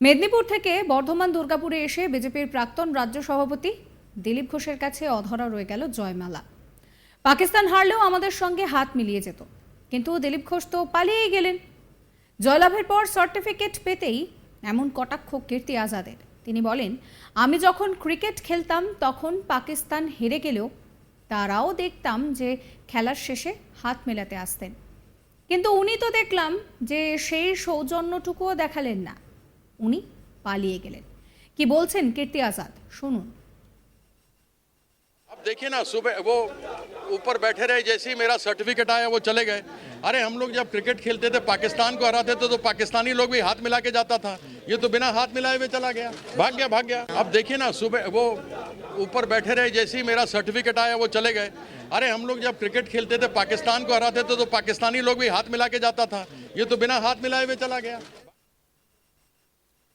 মেদিনীপুর থেকে বর্ধমান দুর্গাপুরে এসে বিজেপির প্রাক্তন রাজ্য সভাপতি দিলীপ ঘোষের কাছে অধরা রয়ে গেল জয়মালা। পাকিস্তান হারলেও আমাদের সঙ্গে হাত মিলিয়ে যেত, কিন্তু দিলীপ ঘোষ তো পালিয়েই গেলেন। জয়লাভের পর সার্টিফিকেট পেতেই এমন কটাক্ষ কীর্তি আজাদের। তিনি বলেন, আমি যখন ক্রিকেট খেলতাম তখন পাকিস্তান হেরে গেলেও তারাও দেখতাম যে খেলার শেষে হাত মেলাতে আসতেন, কিন্তু উনি তো দেখলাম যে সেই সৌজন্যটুকুও দেখালেন না, উনি পালিয়ে গেলেন। কি বলছেন কীর্তি আজাদ, শুনুন। अब देखिए ना, सुबह वो ऊपर बैठे रहे, जैसे ही मेरा सर्टिफिकेट आया वो चले गए। अरे हम लोग जब क्रिकेट खेलते थे, पाकिस्तान को हराते थे, तो पाकिस्तानी लोग भी हाथ मिला के जाता था। ये तो बिना हाथ मिलाए हुए चला गया, भाग गया। अब देखिए ना, सुबह वो ऊपर बैठे रहे, जैसे ही मेरा सर्टिफिकेट आया वो चले गए। अरे हम लोग जब क्रिकेट खेलते थे, पाकिस्तान को हराते थे, तो पाकिस्तानी लोग भी हाथ मिला के जाता था। ये तो बिना हाथ मिलाए हुए चला गया।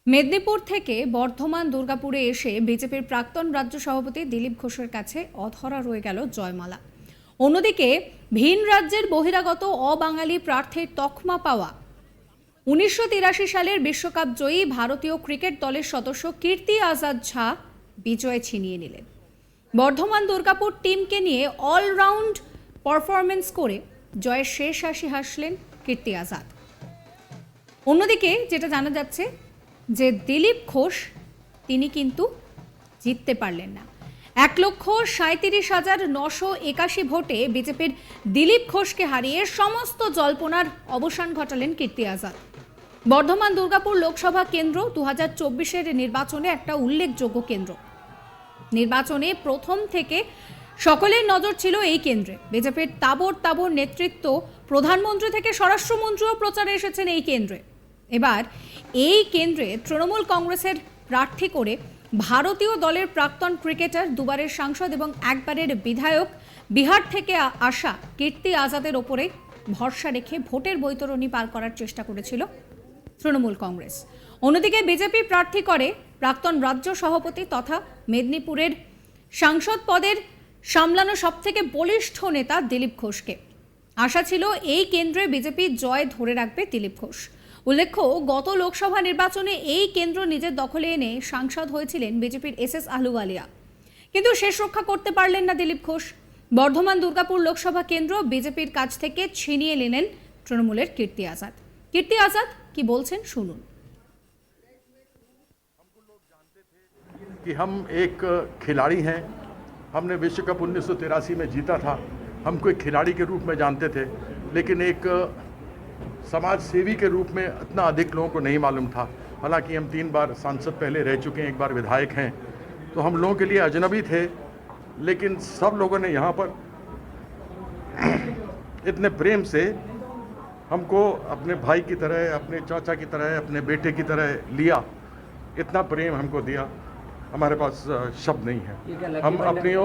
মেদিনীপুর থেকে বর্ধমান দুর্গাপুরে এসে বিজেপির প্রাক্তন রাজ্য সভাপতি দিলীপ ঘোষের কাছে অধরা রয়ে গেল জয়মালা। অন্যদিকে ভিন রাজ্যের বহিরাগত অবাঙালি প্রার্থীর তকমা পাওয়া 1983 সালের বিশ্বকাপ জয়ী ভারতীয় ক্রিকেট দলের সদস্য কীর্তি আজাদ ঝা বিজয় ছিনিয়ে নিলেন। বর্ধমান দুর্গাপুর টিমকে নিয়ে অলরাউন্ড পারফরমেন্স করে জয়ের শেষ হাসি হাসলেন কীর্তি আজাদ। অন্যদিকে যেটা জানা যাচ্ছে যে দিলীপ ঘোষ তিনি কিন্তু জিততে পারলেন না। 1,37,981 ভোটে বিজেপির দিলীপ ঘোষকে হারিয়ে সমস্ত জল্পনার অবসান ঘটালেন কীর্তি আজাদ। বর্ধমান দুর্গাপুর লোকসভা কেন্দ্র 2024-এর নির্বাচনে একটা উল্লেখযোগ্য কেন্দ্র। নির্বাচনে প্রথম থেকে সকলের নজর ছিল এই কেন্দ্রে। বিজেপির তাবর নেতৃত্ব, প্রধানমন্ত্রী থেকে স্বরাষ্ট্রমন্ত্রীও প্রচারে এসেছেন এই কেন্দ্রে। এবার এই কেন্দ্রে তৃণমূল কংগ্রেসের প্রার্থী করে ভারতীয় দলের প্রাক্তন ক্রিকেটার, দুবারের সাংসদ এবং একবারের বিধায়ক বিহার থেকে আসা কীর্তি আজাদের ওপরে ভরসা রেখে ভোটের বৈতরণী পার করার চেষ্টা করেছিল তৃণমূল কংগ্রেস। অন্যদিকে বিজেপি প্রার্থী করে প্রাক্তন রাজ্য সভাপতি তথা মেদিনীপুরের সাংসদ পদের সামলানো সবথেকে বলিষ্ঠ নেতা দিলীপ ঘোষকে। আশা ছিল এই কেন্দ্রে বিজেপি জয় ধরে রাখবে দিলীপ ঘোষ। উল্লেখ্য, গত লোকসভা নির্বাচনে এই কেন্দ্র নিজের দখলে এনে সাংসদ হয়েছিলেন বিজেপির এস আহলুওয়ালিয়া, কিন্তু শেষ রক্ষা করতে পারলেন না দিলীপ ঘোষ। বর্ধমান দুর্গাপুর লোকসভা কেন্দ্র বিজেপির কাছ থেকে ছিনিয়ে নিলেন তৃণমূলের কীর্তি আজাদ। কীর্তি আজাদ কি বলছেন, শুনুন। कि हम एक खिलाड़ी हैं, हमने विश्व कप 1983 में जीता था, हमको एक खिलाड़ी के रूप में जानते थे, लेकिन एक समाज सेवी के रूप में इतना अधिक लोगों को नहीं मालूम था। हालांकि हम 3 बार सांसद पहले रह चुके हैं, 1 बार विधायक हैं, तो हम लोगों के लिए अजनबी थे। लेकिन सब लोगों ने यहाँ पर इतने प्रेम से हमको अपने भाई की तरह, अपने चाचा की तरह, अपने बेटे की तरह लिया, इतना प्रेम हमको दिया, हमारे पास शब्द नहीं है। हम अपनी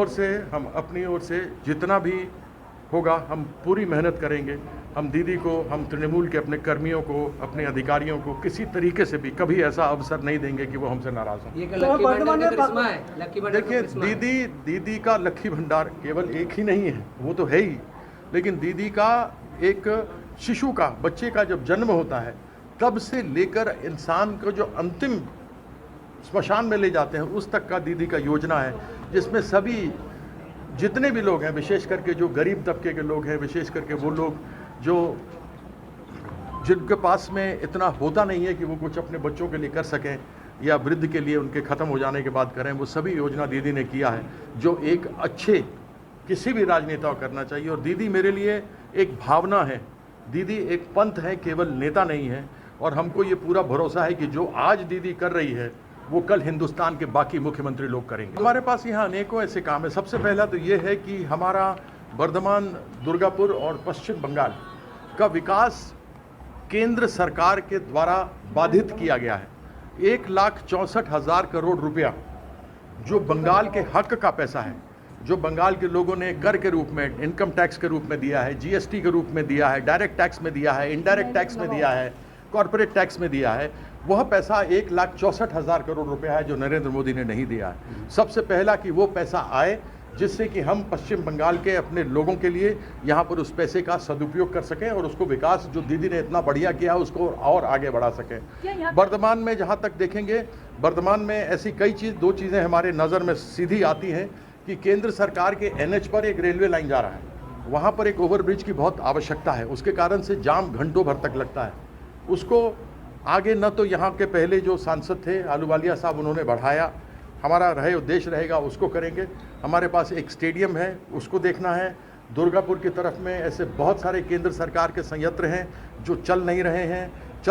ओर से जितना भी होगा हम पूरी मेहनत करेंगे। हम दीदी को, हम तृणमूल के अपने कर्मियों को, अपने अधिकारियों को किसी तरीके से भी कभी ऐसा अवसर नहीं देंगे कि वो हमसे नाराज हों। देखिए, दीदी का लक्की भंडार केवल एक ही नहीं है, वो तो है ही, लेकिन दीदी का एक शिशु का, बच्चे का जब जन्म होता है तब से लेकर इंसान को जो अंतिम स्मशान में ले जाते हैं उस तक का दीदी का योजना है, जिसमें सभी जितने भी लोग हैं, विशेष करके जो गरीब तबके के लोग हैं, विशेष करके वो लोग जो जिनके पास में इतना होता नहीं है कि वो कुछ अपने बच्चों के लिए कर सकें या वृद्ध के लिए उनके ख़त्म हो जाने के बाद करें, वो सभी योजना दीदी ने किया है, जो एक अच्छे किसी भी राजनेता को करना चाहिए। और दीदी मेरे लिए एक भावना है, दीदी एक पंथ है, केवल नेता नहीं है। और हमको ये पूरा भरोसा है कि जो आज दीदी कर रही है वो कल हिंदुस्तान के बाकी मुख्यमंत्री लोग करेंगे। हमारे पास यहाँ अनेकों ऐसे काम है। सबसे पहला तो ये है कि हमारा बर्धमान, दुर्गापुर और पश्चिम बंगाल का विकास केंद्र सरकार के द्वारा बाधित किया गया है। 1,64,000 करोड़ रुपया जो बंगाल के हक का पैसा है, जो बंगाल के लोगों ने कर के रूप में, इनकम टैक्स के रूप में दिया है, जीएसटी के रूप में दिया है, डायरेक्ट टैक्स में दिया है, इनडायरेक्ट टैक्स में दिया है, कॉर्पोरेट टैक्स में दिया है, वह पैसा 1,64,000 करोड़ रुपया है जो नरेंद्र मोदी ने नहीं दिया है। सबसे पहला कि वो पैसा आए, जिससे कि हम पश्चिम बंगाल के अपने लोगों के लिए यहाँ पर उस पैसे का सदुपयोग कर सकें और उसको विकास जो दीदी ने इतना बढ़िया किया उसको और आगे बढ़ा सकें। वर्धमान में जहाँ तक देखेंगे, वर्धमान में ऐसी कई दो चीज़ें हमारे नज़र में सीधी आती हैं कि केंद्र सरकार के NH पर एक रेलवे लाइन जा रहा है, वहाँ पर एक ओवरब्रिज की बहुत आवश्यकता है, उसके कारण से जाम घंटों भर तक लगता है। उसको आगे न तो यहाँ के पहले जो सांसद थे आलूवालिया साहब उन्होंने बढ़ाया, हमारा उद्देश्य रहेगा उसको करेंगे। हमारे पास एक स्टेडियम है उसको देखना है। दुर्गापुर की तरफ में ऐसे बहुत सारे केंद्र सरकार के संयंत्र हैं जो चल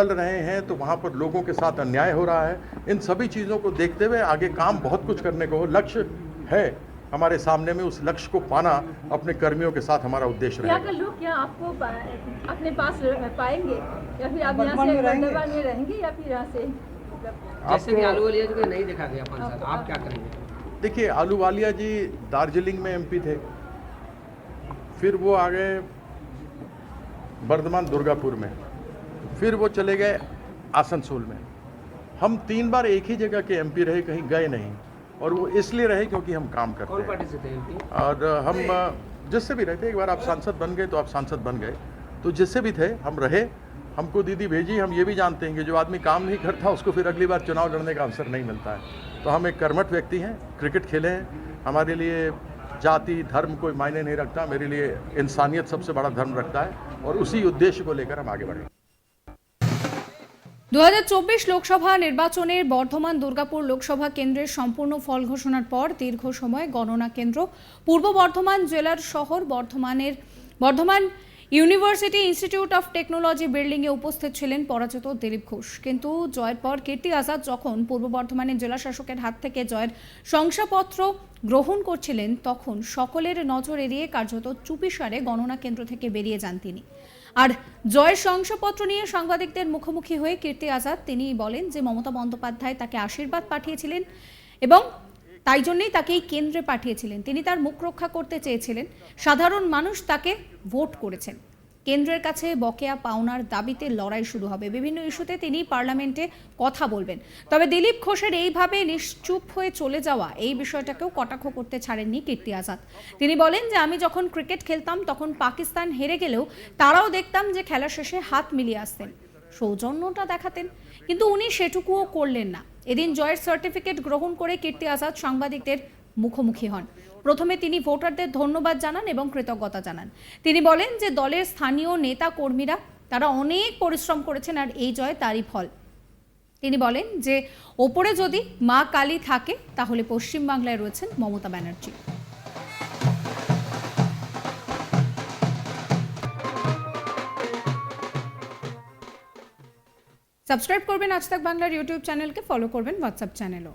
रहे हैं तो वहाँ पर लोगों के साथ अन्याय हो रहा है। इन सभी चीज़ों को देखते हुए आगे काम बहुत कुछ करने को लक्ष्य है हमारे सामने में, उस लक्ष्य को पाना अपने कर्मियों के साथ हमारा उद्देश्य रहेगा। यहाँ के लोग क्या आपको अपने पास पाएंगे या फिर आप यहाँ से वर्धमान में रहेंगे या फिर यहाँ से? जैसे कि आलूवालिया जी को नहीं देखा गया 5 साल, आप क्या करेंगे? देखिए, आलूवालिया जी दार्जिलिंग में MP थे, फिर वो आ गए वर्धमान दुर्गापुर में, फिर वो चले गए आसनसोल में। हम 3 बार एक ही जगह के MP रहे, कहीं गए नहीं, और वो इसलिए रहे क्योंकि हम काम करते हैं। कौन पार्टी से थे MP? और हम जिससे भी रहते, एक बार आप सांसद बन गए तो आप सांसद बन गए, तो जिससे भी थे हम रहे। हमको दीदी भेजी, हम ये भी जानते हैं कि जो आदमी काम नहीं करता उसको फिर अगली बार चुनाव लड़ने का अवसर नहीं मिलता है। तो हम एक कर्मठ व्यक्ति हैं, क्रिकेट खेले हैं, हमारे लिए जाति धर्म कोई मायने नहीं रखता, मेरे लिए इंसानियत सबसे बड़ा धर्म रखता है, और उसी उद्देश्य को लेकर हम आगे बढ़ेंगे। 2024 লোকসভা নির্বাচনের বর্ধমান দুর্গাপুর লোকসভা কেন্দ্রের সম্পূর্ণ ফল ঘোষণার পর দীর্ঘ সময় গণনা কেন্দ্র পূর্ব বর্ধমান জেলার শহর Bardhaman university institute of technology বিল্ডিংয়ে উপস্থিত ছিলেন পরাজিত দিলীপ ঘোষ। কিন্তু জয়ের পর কীর্তি আজাদ যখন পূর্ব বর্ধমানের জেলা শাসকের হাত থেকে জয়ের শংসাপত্র গ্রহণ করছিলেন তখন সকলের নজর এড়িয়ে কার্যত চুপিসারে গণনা কেন্দ্র থেকে বেরিয়ে যান তিনি। আর জয়ের শংসাপত্র নিয়ে সাংবাদিকদের মুখোমুখি হয়ে কীর্তি আজাদ তিনি বলেন যে মমতা বন্দ্যোপাধ্যায় তাকে আশীর্বাদ পাঠিয়েছিলেন এবং তাই জন্যই তাকে এই কেন্দ্রে পাঠিয়েছিলেন। তিনি তার মুখ রক্ষা করতে চেয়েছিলেন, সাধারণ মানুষ তাকে ভোট করেছেন। কেন্দ্রের কাছে বকেয়া পাওনার দাবিতে লড়াই শুরু হবে, বিভিন্ন ইস্যুতে তিনি পার্লামেন্টে কথা বলবেন। তবে দিলীপ ঘোষের এইভাবে নিশ্চুপ হয়ে চলে যাওয়া এই বিষয়টাকেও কটাক্ষ করতে ছাড়েননি কীর্তি আজাদ। তিনি বলেন যে আমি যখন ক্রিকেট খেলতাম তখন পাকিস্তান হেরে গেলেও তারাও দেখতাম যে খেলা শেষে হাত মিলিয়ে আসতেন, সৌজন্যটা দেখাতেন, কিন্তু উনি সেটুকুও করলেন না। এদিন জয়ের সার্টিফিকেট গ্রহণ করে কীর্তি আজাদ সাংবাদিকদের মুখোমুখি হন। প্রথমে তিনি ভোটারদের ধন্যবাদ জানান এবং কৃতজ্ঞতা জানান। তিনি বলেন যে দলের স্থানীয় নেতা কর্মীরা তারা অনেক পরিশ্রম করেছেন আর এই জয় তারই ফল। তিনি বলেন যে ওপরে যদি মা কালী থাকে তাহলে পশ্চিমবাংলায় রয়েছেন মমতা ব্যানার্জি। সাবস্ক্রাইব করবেন আজ তাক বাংলার ইউটিউব চ্যানেলকে, ফলো করবেন হোয়াটসঅ্যাপ চ্যানেলও।